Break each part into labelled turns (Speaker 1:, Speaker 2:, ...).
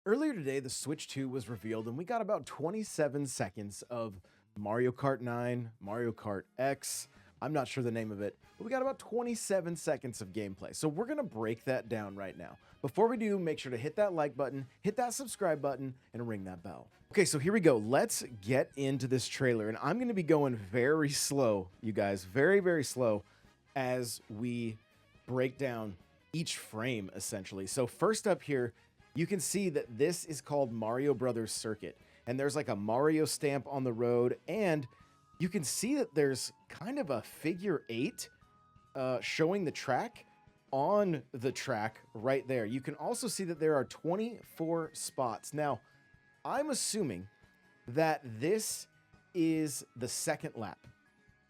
Speaker 1: Earlier today, the Switch 2 was revealed, and we got about 27 seconds of Mario Kart 9, Mario Kart X. I'm not sure the name of it, but we got about 27 seconds of gameplay. So we're going to break that down right now. Before we do, make sure to hit that like button, hit that subscribe button, and ring that bell. Okay, so here we go. Let's get into this trailer, and I'm going to be going very slow, you guys, very, very slow as we break down each frame, essentially. So first up here, you can see that this is called Mario Brothers Circuit, and there's like a Mario stamp on the road, and you can see that there's kind of a figure 8 showing the track on the track right there. You can also see that there are 24 spots. Now, I'm assuming that this is the second lap,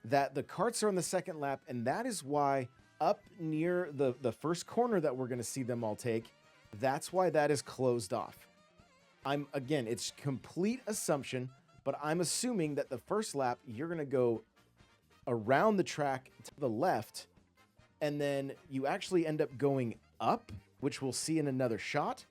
Speaker 1: that the carts are on the second lap, and that is why up near the first corner that we're going to see them all take, that's why that is closed off. Again, it's complete assumption, but I'm assuming that the first lap, you're going to go around the track to the left, and then you actually end up going up, which we'll see in another shot.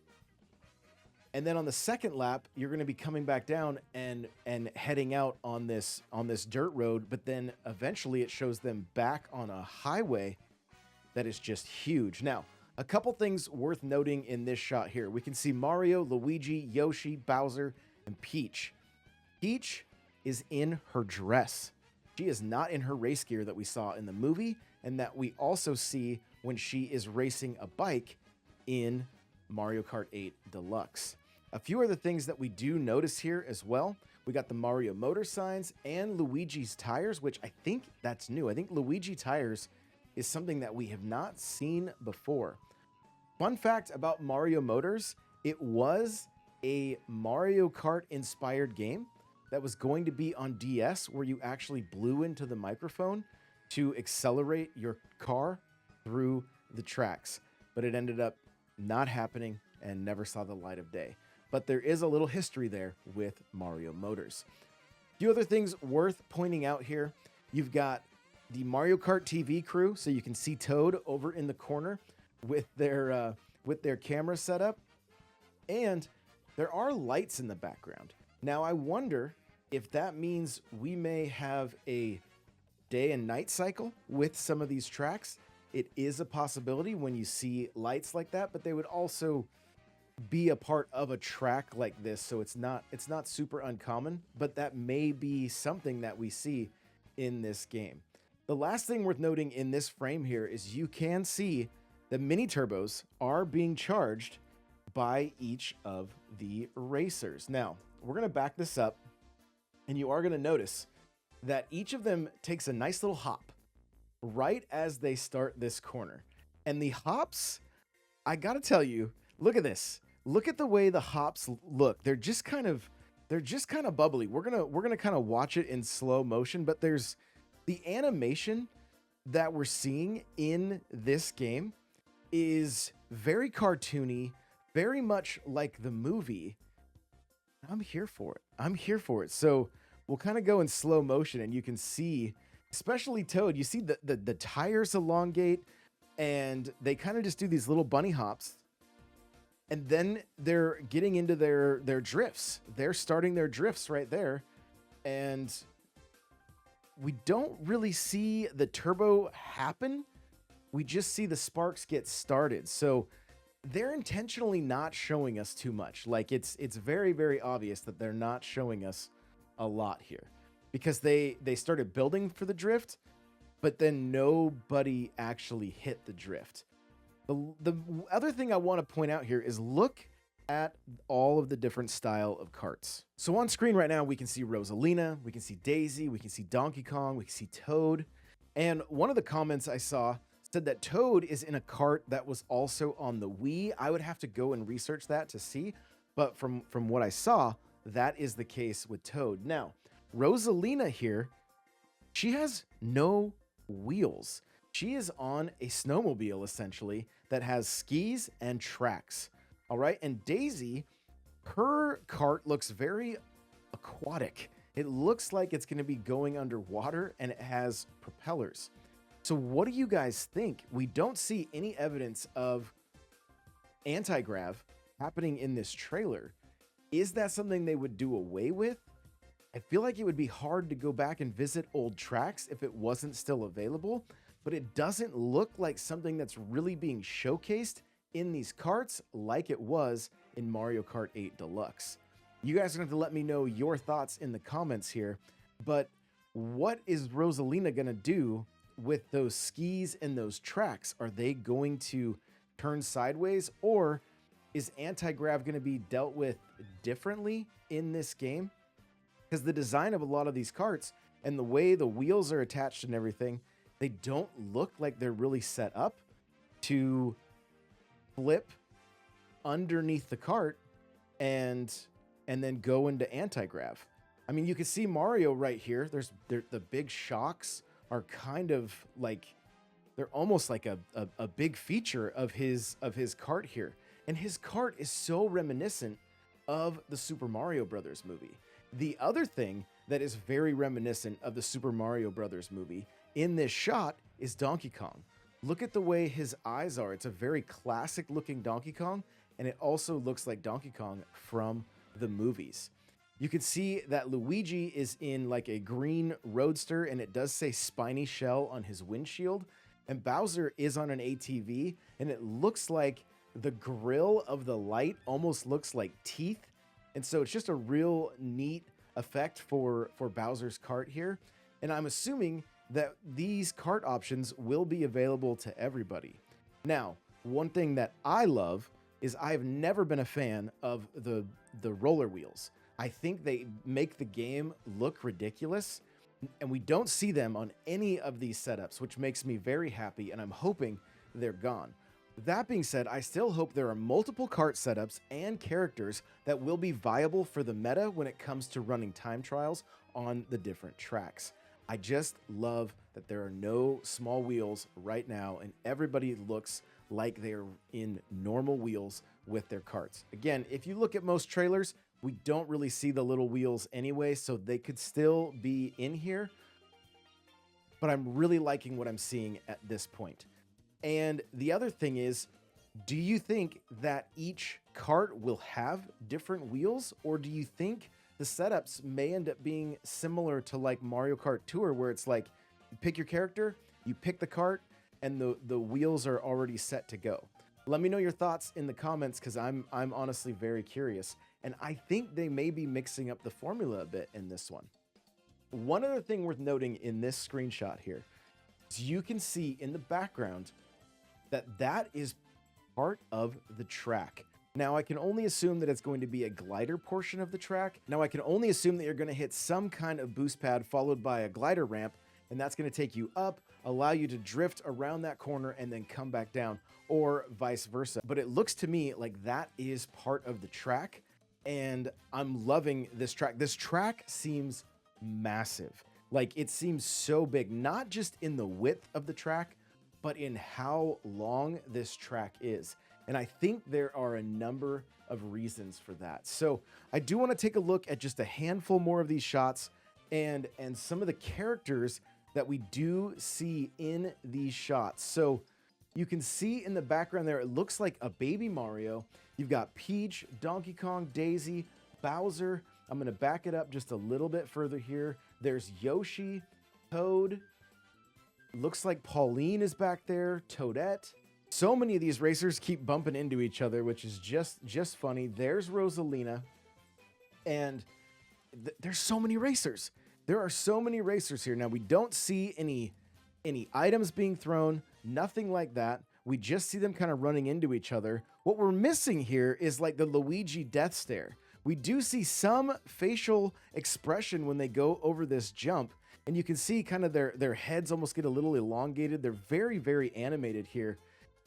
Speaker 1: And then on the second lap, you're going to be coming back down and heading out on this dirt road, but then eventually it shows them back on a highway that is just huge. Now, a couple things worth noting in this shot here. We can see Mario, Luigi, Yoshi, Bowser, and Peach. Peach is in her dress. She is not in her race gear that we saw in the movie, and that we also see when she is racing a bike in Mario Kart 8 Deluxe. A few other things that we do notice here as well. We got the Mario motor signs and Luigi's tires, which I think that's new. I think Luigi tires is something that we have not seen before. Fun fact about Mario Motors, it was a Mario Kart inspired game that was going to be on DS, where you actually blew into the microphone to accelerate your car through the tracks. But it ended up not happening and never saw the light of day. But there is a little history there with Mario Motors. A few other things worth pointing out here. You've got the Mario Kart TV crew, so you can see Toad over in the corner with their camera setup, and there are lights in the background. Now, I wonder if that means we may have a day and night cycle with some of these tracks. It is a possibility when you see lights like that, but they would also be a part of a track like this, so it's not super uncommon, but that may be something that we see in this game. The last thing worth noting in this frame here is you can see the mini turbos are being charged by each of the racers. Now, we're going to back this up, and you are going to notice that each of them takes a nice little hop right as they start this corner. And the hops, I got to tell you, look at this. Look at the way the hops look. They're just kind of bubbly. We're going to kind of watch it in slow motion, but there's the animation that we're seeing in this game is very cartoony, very much like the movie. I'm here for it. So we'll kind of go in slow motion, and you can see, especially Toad, you see the tires elongate, and they kind of just do these little bunny hops. And then they're getting into their drifts. They're starting their drifts right there. And we don't really see the turbo happen. We just see the sparks get started. So they're intentionally not showing us too much. Like it's very, very obvious that they're not showing us a lot here, because they started building for the drift, but then nobody actually hit the drift. The other thing I want to point out here is look at all of the different style of carts. So on screen right now, we can see Rosalina, we can see Daisy, we can see Donkey Kong, we can see Toad. And one of the comments I saw said that Toad is in a cart that was also on the Wii. I would have to go and research that to see, but from what I saw, that is the case with Toad. Now, Rosalina here, she has no wheels. She is on a snowmobile, essentially, that has skis and tracks. All right, and Daisy, her cart looks very aquatic. It looks like it's going to be going underwater, and it has propellers. So what do you guys think? We don't see any evidence of anti-grav happening in this trailer. Is that something they would do away with? I feel like it would be hard to go back and visit old tracks if it wasn't still available, but it doesn't look like something that's really being showcased in these carts like it was in Mario Kart 8 Deluxe. You guys are going to have to let me know your thoughts in the comments here, but what is Rosalina going to do with those skis and those tracks? Are they going to turn sideways, or is anti-grav going to be dealt with differently in this game? Because the design of a lot of these carts and the way the wheels are attached and everything, they don't look like they're really set up to flip underneath the cart and then go into anti-grav. I mean, you can see Mario right here. The big shocks are kind of like, they're almost like a big feature of his cart here. And his cart is so reminiscent of the Super Mario Brothers movie. The other thing that is very reminiscent of the Super Mario Brothers movie in this shot is Donkey Kong. Look at the way his eyes are. It's a very classic looking Donkey Kong, and it also looks like Donkey Kong from the movies. You can see that Luigi is in like a green roadster, and it does say Spiny Shell on his windshield. And Bowser is on an ATV, and it looks like the grill of the light almost looks like teeth. And so it's just a real neat effect for Bowser's cart here. And I'm assuming that these cart options will be available to everybody. Now, one thing that I love is I've never been a fan of the roller wheels. I think they make the game look ridiculous, and we don't see them on any of these setups, which makes me very happy, and I'm hoping they're gone. That being said, I still hope there are multiple cart setups and characters that will be viable for the meta when it comes to running time trials on the different tracks. I just love that there are no small wheels right now, and everybody looks like they're in normal wheels with their carts. Again, if you look at most trailers, we don't really see the little wheels anyway, so they could still be in here. But I'm really liking what I'm seeing at this point. And the other thing is, do you think that each cart will have different wheels, or do you think the setups may end up being similar to like Mario Kart Tour, where it's like you pick your character, you pick the cart, and the wheels are already set to go? Let me know your thoughts in the comments, because I'm honestly very curious. And I think they may be mixing up the formula a bit in this one. One other thing worth noting in this screenshot here is you can see in the background that is part of the track. Now, I can only assume that it's going to be a glider portion of the track. Now, I can only assume that you're going to hit some kind of boost pad followed by a glider ramp, and that's going to take you up, allow you to drift around that corner, and then come back down, or vice versa. But it looks to me like that is part of the track, and I'm loving this track. This track seems massive. Like, it seems so big, not just in the width of the track, but in how long this track is. And I think there are a number of reasons for that. So I do want to take a look at just a handful more of these shots and some of the characters that we do see in these shots. So you can see in the background there, it looks like a baby Mario. You've got Peach, Donkey Kong, Daisy, Bowser. I'm going to back it up just a little bit further here. There's Yoshi, Toad. Looks like Pauline is back there, Toadette. So many of these racers keep bumping into each other, which is just funny. There's Rosalina, and there's so many racers. There are so many racers here. Now, we don't see any items being thrown, nothing like that. We just see them kind of running into each other. What we're missing here is like the Luigi death stare. We do see some facial expression when they go over this jump, and you can see kind of their heads almost get a little elongated. They're very, very animated here.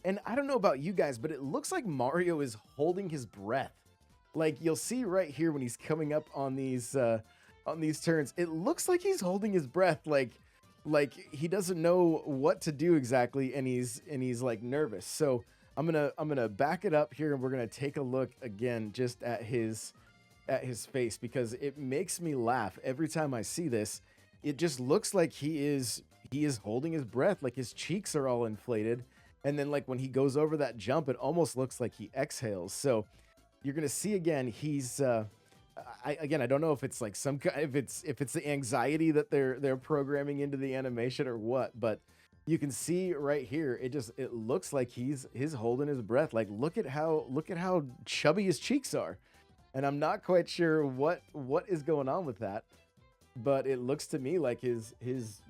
Speaker 1: And I don't know about you guys, but it looks like Mario is holding his breath. Like, you'll see right here when he's coming up on these turns, it looks like he's holding his breath, like he doesn't know what to do exactly, and he's like nervous. So I'm gonna back it up here, and we're gonna take a look again just at his face, because it makes me laugh every time I see this. It just looks like he is holding his breath, like his cheeks are all inflated. And then like when he goes over that jump, it almost looks like he exhales. So you're gonna see again, he's I don't know if it's like if it's the anxiety that they're programming into the animation or what, but you can see right here, it looks like he's holding his breath. Like look at how chubby his cheeks are. And I'm not quite sure what is going on with that, but it looks to me like his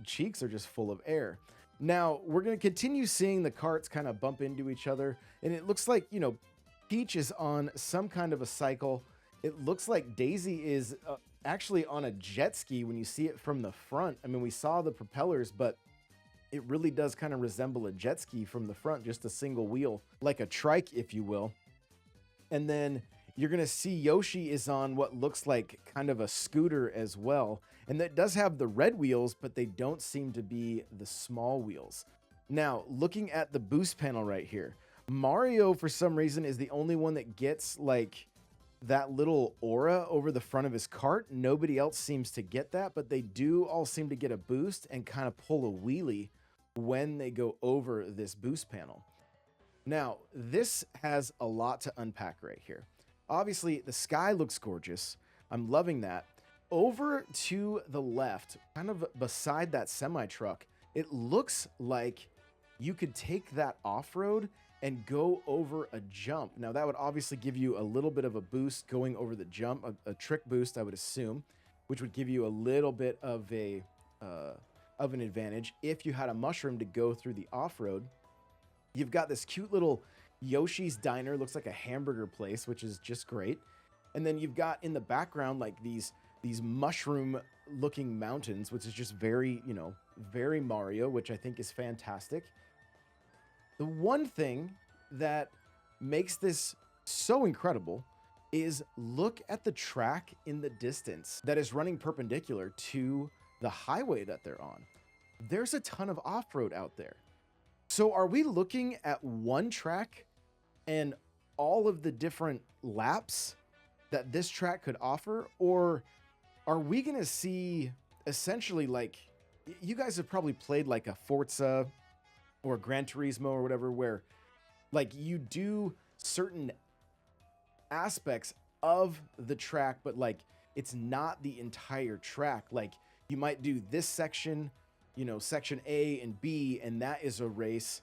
Speaker 1: cheeks are just full of air. Now, we're going to continue seeing the carts kind of bump into each other, and it looks like, Peach is on some kind of a cycle. It looks like Daisy is actually on a jet ski when you see it from the front. I mean, we saw the propellers, but it really does kind of resemble a jet ski from the front, just a single wheel, like a trike, if you will. And then you're going to see Yoshi is on what looks like kind of a scooter as well. And that does have the red wheels, but they don't seem to be the small wheels. Now, looking at the boost panel right here, Mario, for some reason, is the only one that gets like that little aura over the front of his cart. Nobody else seems to get that, but they do all seem to get a boost and kind of pull a wheelie when they go over this boost panel. Now, this has a lot to unpack right here. Obviously, the sky looks gorgeous. I'm loving that. Over to the left, kind of beside that semi-truck, it looks like you could take that off-road and go over a jump. Now, that would obviously give you a little bit of a boost going over the jump, a trick boost, I would assume, which would give you a little bit of an advantage if you had a mushroom to go through the off-road. You've got this cute little Yoshi's Diner, looks like a hamburger place, which is just great. And then you've got in the background like these mushroom looking mountains, which is just very, very Mario, which I think is fantastic. The one thing that makes this so incredible is look at the track in the distance that is running perpendicular to the highway that they're on. There's a ton of off-road out there. So are we looking at one track and all of the different laps that this track could offer? Or are we going to see essentially, like, you guys have probably played like a Forza or Gran Turismo or whatever, where like you do certain aspects of the track, but like it's not the entire track. Like you might do this section, section A and B, and that is a race.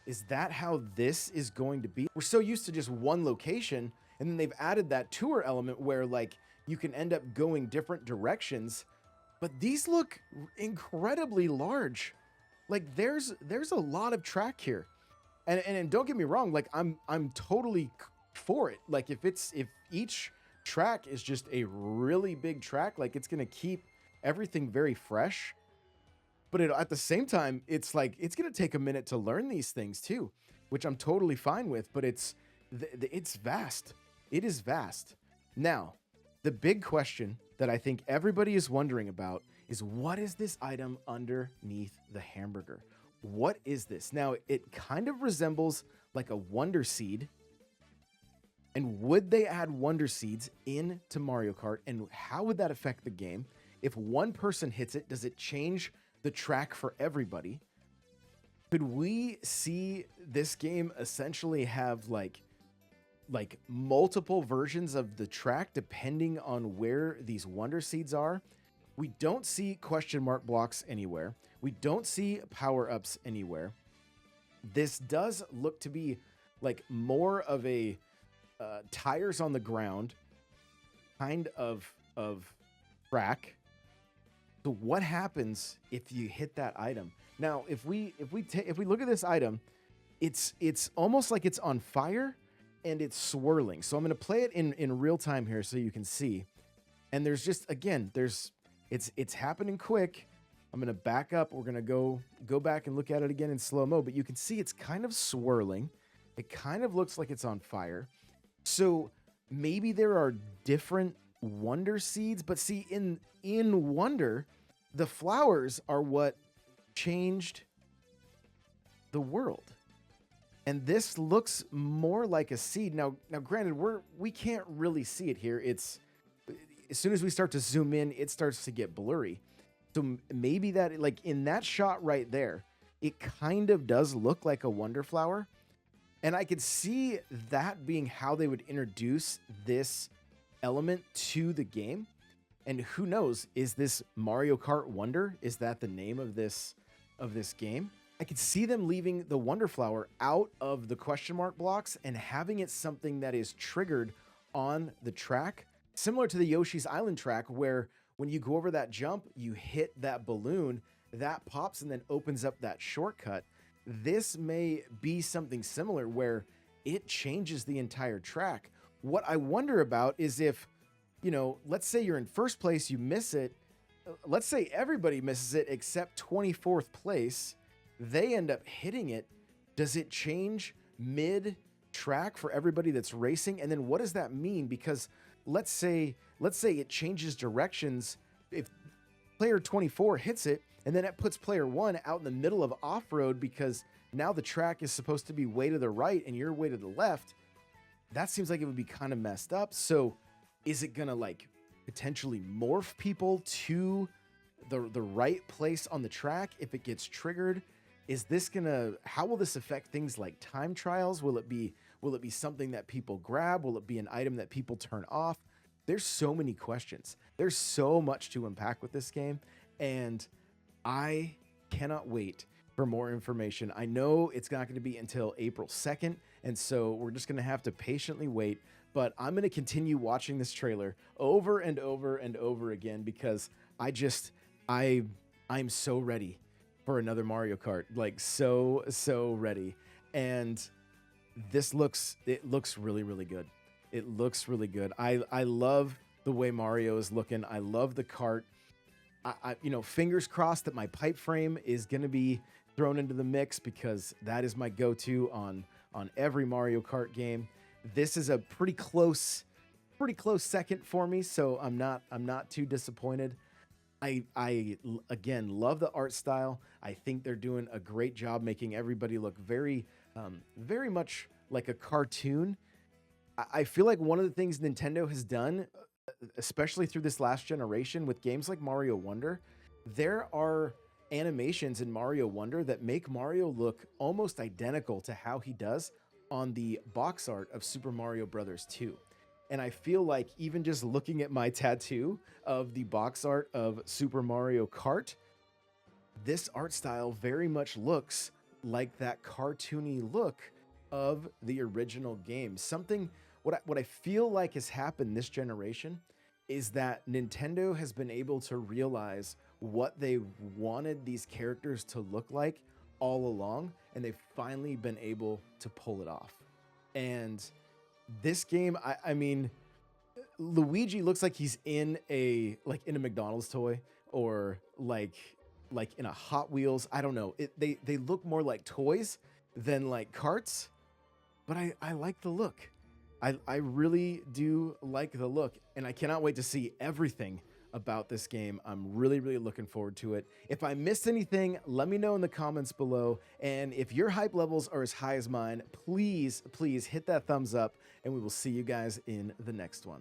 Speaker 1: Is that how this is going to be? We're so used to just one location, and then they've added that tour element where like you can end up going different directions, but these look incredibly large. Like there's a lot of track here. And don't get me wrong, like I'm totally for it. Like if each track is just a really big track, like it's going to keep everything very fresh. But at the same time, it's like it's going to take a minute to learn these things too, which I'm totally fine with, but it's vast. It is vast. Now, the big question that I think everybody is wondering about is, what is this item underneath the hamburger? What is this? Now, it kind of resembles like a Wonder Seed. And would they add Wonder Seeds into Mario Kart? And how would that affect the game? If one person hits it, does it change the track for everybody? Could we see this game essentially have like multiple versions of the track depending on where these Wonder Seeds are? We don't see question mark blocks anywhere. We don't see power-ups anywhere. This does look to be like more of a tires on the ground kind of track. So what happens if you hit that item? Now, if we look at this item, it's almost like it's on fire and it's swirling. So I'm going to play it in real time here so you can see. And there's just, again, it's happening quick. I'm going to back up. We're going to go back and look at it again in slow-mo, but you can see it's kind of swirling. It kind of looks like it's on fire. So maybe there are different Wonder Seeds, but see, in Wonder, the flowers are what changed the world. And this looks more like a seed. Now granted, we can't really see it here. It's as soon as we start to zoom in, it starts to get blurry. So maybe that, like in that shot right there, it kind of does look like a Wonder Flower. And I could see that being how they would introduce this element to the game. And who knows, is this Mario Kart Wonder? Is that the name of this game? I could see them leaving the Wonder Flower out of the question mark blocks and having it something that is triggered on the track, similar to the Yoshi's Island track, where when you go over that jump, you hit that balloon, that pops and then opens up that shortcut. This may be something similar where it changes the entire track. What I wonder about is if, you know, let's say you're in first place, you miss it. Let's say everybody misses it except 24th place. They end up hitting it. Does it change mid track for everybody that's racing? And then what does that mean? Because let's say it changes directions. If player 24 hits it, and then it puts player 1 out in the middle of off-road because now the track is supposed to be way to the right and you're way to the left, that seems like it would be kind of messed up. So is it gonna like potentially morph people to the right place on the track if it gets triggered? Is this gonna, how will this affect things like time trials? Will it be something that people grab? Will it be an item that people turn off? There's so many questions. There's so much to unpack with this game, and I cannot wait for more information. I know it's not going to be until April 2nd, and so we're just going to have to patiently wait, but I'm going to continue watching this trailer over and over and over again because I'm so ready for another Mario Kart, like so ready. And it looks really, really good. It looks really good. I love the way Mario is looking. I love the kart. I you know, fingers crossed that my pipe frame is going to be thrown into the mix because that is my go-to on every Mario Kart game. This is a pretty close second for me, so I'm not too disappointed. I again love the art style. I think they're doing a great job making everybody look very much like a cartoon. I feel like one of the things Nintendo has done, especially through this last generation with games like Mario Wonder, there are animations in Mario Wonder that make Mario look almost identical to how he does on the box art of Super Mario Bros. 2. And I feel like even just looking at my tattoo of the box art of Super Mario Kart, this art style very much looks like that cartoony look of the original game. Something, what I feel like has happened this generation is that Nintendo has been able to realize what they wanted these characters to look like all along, and they've finally been able to pull it off. And this game, I mean, Luigi looks like he's in a McDonald's toy or like in a Hot Wheels. I don't know. They look more like toys than like carts, but I like the look. I really do like the look, and I cannot wait to see everything about this game. I'm really looking forward to it. If I missed anything, let me know in the comments below. And if your hype levels are as high as mine, please hit that thumbs up, and we will see you guys in the next one.